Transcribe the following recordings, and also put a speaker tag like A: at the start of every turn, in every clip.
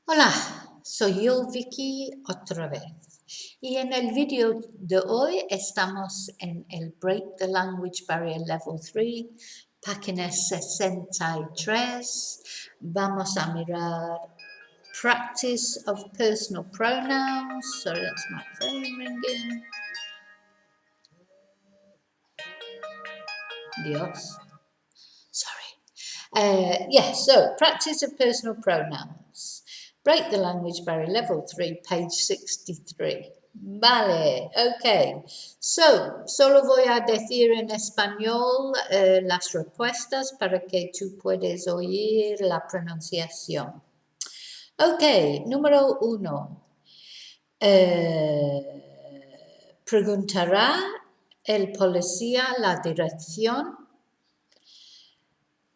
A: Hola, soy yo Vicky otra vez. Y en el video de hoy estamos en el Break the Language Barrier Level 3, página 63. Vamos a mirar Practice of Personal Pronouns. Sorry, that's my phone ringing. Dios. Sorry. So practice of personal pronouns. Break the language barrier, level 3, page 63. Vale, ok. So, solo voy a decir en español las respuestas para que tú puedas oír la pronunciación. Ok, número 1. Preguntará el policía la dirección.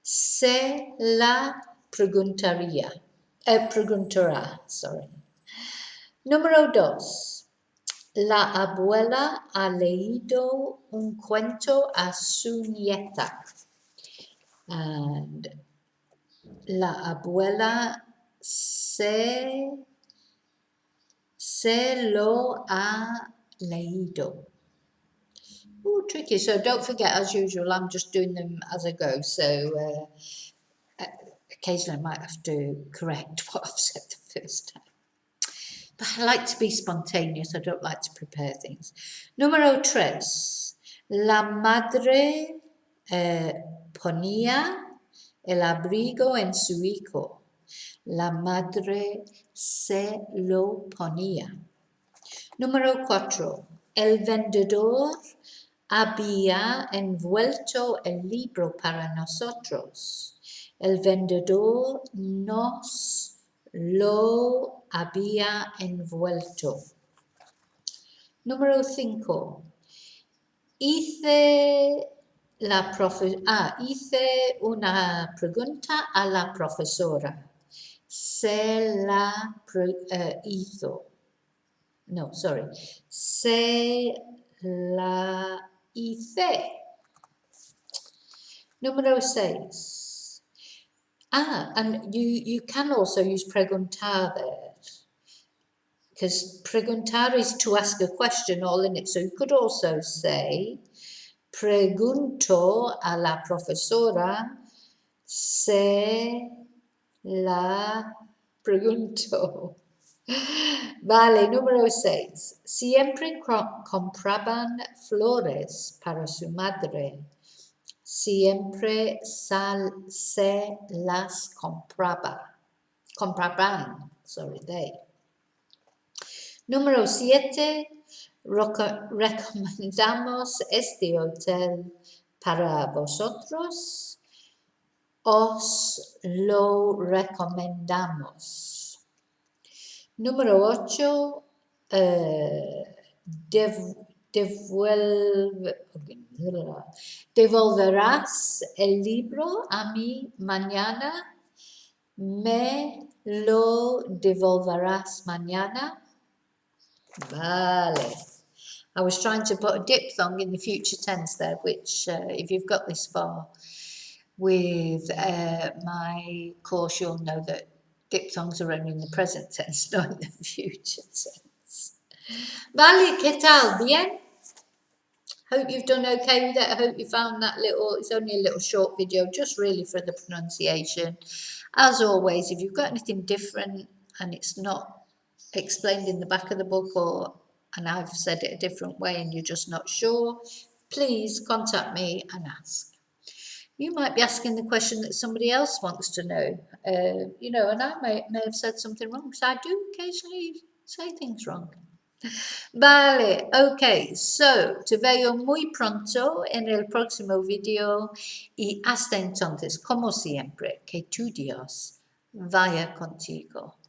A: Se la preguntará, sorry. Número 2. La abuela ha leído un cuento a su nieta. And la abuela se lo ha leído. Oh, tricky. So don't forget, as usual, I'm just doing them as I go. So occasionally I might have to correct what I've said the first time. But I like to be spontaneous. I don't like to prepare things. Número 3. La madre ponía el abrigo en su hijo. La madre se lo ponía. Número 4. El vendedor había envuelto el libro para nosotros. El vendedor nos lo había envuelto. Número 5. Hice una pregunta a la profesora. Se la hizo. No, sorry. Se la hice. Número 6. And you can also use preguntar there, because preguntar is to ask a question all in it. So you could also say, pregunto a la profesora, se la pregunto. Vale, número 6. Siempre compraban flores para su madre. Siempre se las compraban. Sorry, they. Número 7. Recomendamos este hotel para vosotros. Os lo recomendamos. Número 8. Devolverás el libro a mí mañana. Me lo devolverás mañana. Vale. I was trying to put a diphthong in the future tense there, which if you've got this far with my course, you'll know that diphthongs are only in the present tense, not in the future tense. Vale, ¿qué tal? Bien? Hope you've done okay with it. I hope you found that it's only a little short video, just really for the pronunciation. As always, if you've got anything different and it's not explained in the back of the book and I've said it a different way and you're just not sure, please contact me and ask. You might be asking the question that somebody else wants to know, and I may have said something wrong, because I do occasionally say things wrong. Vale, ok, so te veo muy pronto en el próximo video y hasta entonces, como siempre, que tu Dios vaya contigo.